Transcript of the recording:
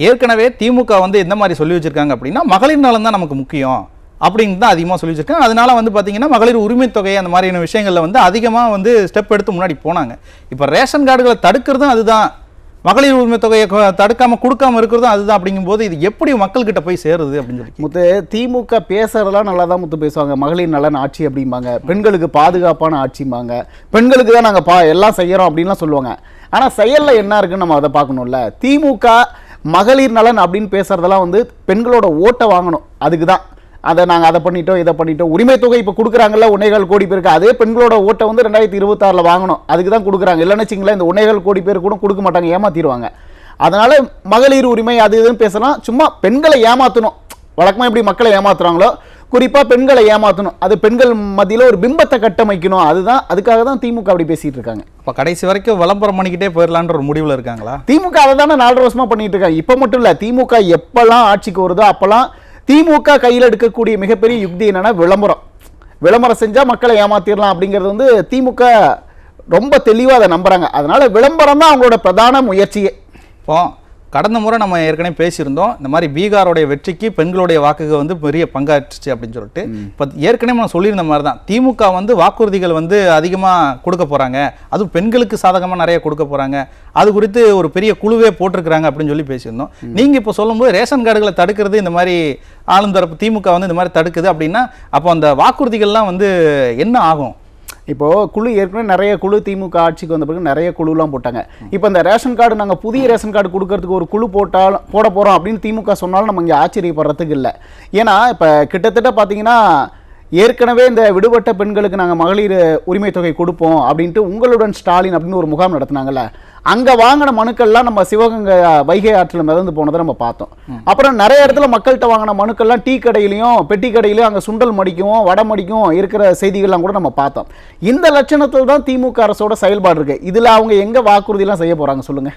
ஏற்கனவே திமுக வந்து எந்த மாதிரி சொல்லி வச்சிருக்காங்க அப்படின்னா மகளிர் நலன் தான் நமக்கு முக்கியம் அப்படின்னு தான் அதிகமாக சொல்லி வச்சிருக்காங்க. அதனால வந்து பார்த்தீங்கன்னா மகளிர் உரிமை தொகை அந்த மாதிரியான விஷயங்களில் வந்து அதிகமாக வந்து ஸ்டெப் எடுத்து முன்னாடி போனாங்க. இப்போ ரேஷன் கார்டுகளை தடுக்கிறதும் அதுதான், மகளிர் உரிமை தொகையை தடுக்காம கொடுக்காம இருக்கிறதும் அதுதான். அப்படிங்கும்போது இது எப்படி மக்கள்கிட்ட போய் சேருது அப்படின்னு சொல்லி முத்து, திமுக பேசுறதெல்லாம் நல்லா தான் முத்து பேசுவாங்க. மகளிர் நலன் ஆட்சி அப்படிம்பாங்க, பெண்களுக்கு பாதுகாப்பான ஆட்சிம்பாங்க, பெண்களுக்கு தான் நாங்கள் எல்லாம் செய்யறோம் அப்படின்லாம் சொல்லுவாங்க. ஆனால் செயலில் என்ன இருக்குன்னு நம்ம அதை பார்க்கணும்ல. திமுக மகளிர் நலன் அப்படின்னு பேசுறதெல்லாம் வந்து பெண்களோட ஓட்டை வாங்கணும், அதுக்கு தான். அதை நாங்கள் அதை பண்ணிட்டோம் இதை பண்ணிட்டோம். உரிமை தொகை இப்போ கொடுக்குறாங்கல்ல 1.25 கோடி பேருக்கு, அதே பெண்களோட ஓட்டை வந்து 2026 வாங்கணும், அதுக்கு தான் கொடுக்குறாங்க. இல்லைன்னு வச்சிங்களேன், இந்த 1.25 கோடி பேர் கூட கொடுக்க மாட்டாங்க, ஏமாத்திடுவாங்க. அதனால மகளிர் உரிமை அது இதுன்னு பேசலாம், சும்மா பெண்களை ஏமாற்றணும். வழக்கமாக எப்படி மக்களை ஏமாத்துறாங்களோ குறிப்பாக பெண்களை ஏமாற்றணும், அது பெண்கள் மத்தியில் ஒரு பிம்பத்தை கட்டமைக்கணும், அதுதான். அதுக்காக தான் திமுக அப்படி பேசிட்டு இருக்காங்க. இப்போ கடைசி வரைக்கும் விளம்பரம் பண்ணிக்கிட்டே போயிடலான்ற ஒரு முடிவில் இருக்காங்களா? திமுக அதை தானே 4 வருஷமாக பண்ணிட்டு இருக்காங்க. இப்போ மட்டும் இல்லை, திமுக எப்பெல்லாம் ஆட்சிக்கு வருதோ அப்போல்லாம் திமுக கையில் எடுக்கக்கூடிய மிகப்பெரிய யுக்தி என்னன்னா விளம்பரம் செஞ்சால் மக்களை ஏமாத்திடலாம் அப்படிங்கிறது வந்து திமுக ரொம்ப தெளிவாக அதை நம்புறாங்க. அதனால விளம்பரம் தான் அவங்களோட பிரதான முயற்சியே. இப்போ கடந்த முறை நம்ம ஏற்கனவே பேசியிருந்தோம், இந்த மாதிரி பீகாரோடைய வெற்றிக்கு பெண்களுடைய வாக்குகள் வந்து பெரிய பங்காற்றுச்சு அப்படின்னு சொல்லிட்டு. இப்போ ஏற்கனவே நான் சொல்லியிருந்த மாதிரி தான் திமுக வந்து வாக்குறுதிகள் வந்து அதிகமாக கொடுக்க போகிறாங்க, அதுவும் பெண்களுக்கு சாதகமாக நிறைய கொடுக்க போகிறாங்க, அது குறித்து ஒரு பெரிய குழுவே போட்டிருக்கிறாங்க அப்படின்னு சொல்லி பேசியிருந்தோம். நீங்கள் இப்போ சொல்லும்போது ரேஷன் கார்டுகளை தடுக்கிறது இந்த மாதிரி ஆளும் தரப்பு திமுக வந்து இந்த மாதிரி தடுக்குது அப்படின்னா அப்போ அந்த வாக்குறுதிகள்லாம் வந்து என்ன ஆகும்? இப்போது குழு ஏற்கனவே நிறைய குழு திமுக ஆட்சிக்கு வந்த பிறகு நிறைய குழுலாம் போட்டாங்க. இப்போ இந்த ரேஷன் கார்டு நாங்கள் புதிய ரேஷன் கார்டு கொடுக்கறதுக்கு ஒரு குழு போட போகிறோம் அப்படின்னு திமுக சொன்னாலும் நம்ம இங்கே ஆச்சரியப்படுறதுக்கு இல்லை. ஏன்னா இப்போ கிட்டத்தட்ட பார்த்தீங்கன்னா ஏற்கனவே இந்த விடுபட்ட பெண்களுக்கு நாங்கள் மகளிர் உரிமை தொகை கொடுப்போம் அப்படின்ட்டு உங்களுடன் ஸ்டாலின் அப்படின்னு ஒரு முகாம் நடத்தினாங்கல்ல, அங்கே வாங்கின மனுக்கள்லாம் நம்ம சிவகங்கை வைகை ஆற்றில் மிதந்து போனதை நம்ம பார்த்தோம். அப்புறம் நிறைய இடத்துல மக்கள்கிட்ட வாங்கின மனுக்கள்லாம் டீ கடையிலையும் பெட்டி கடையிலையும் அங்கே சுண்டல் மடிக்கும் வடை மடிக்கும் இருக்கிற செய்திகள்லாம் கூட நம்ம பார்த்தோம். இந்த லட்சணத்தில் தான் திமுக அரசோட செயல்பாடு இருக்குது. இதில் அவங்க எங்கே வாக்குறுதியெல்லாம் செய்ய போகிறாங்க சொல்லுங்கள்?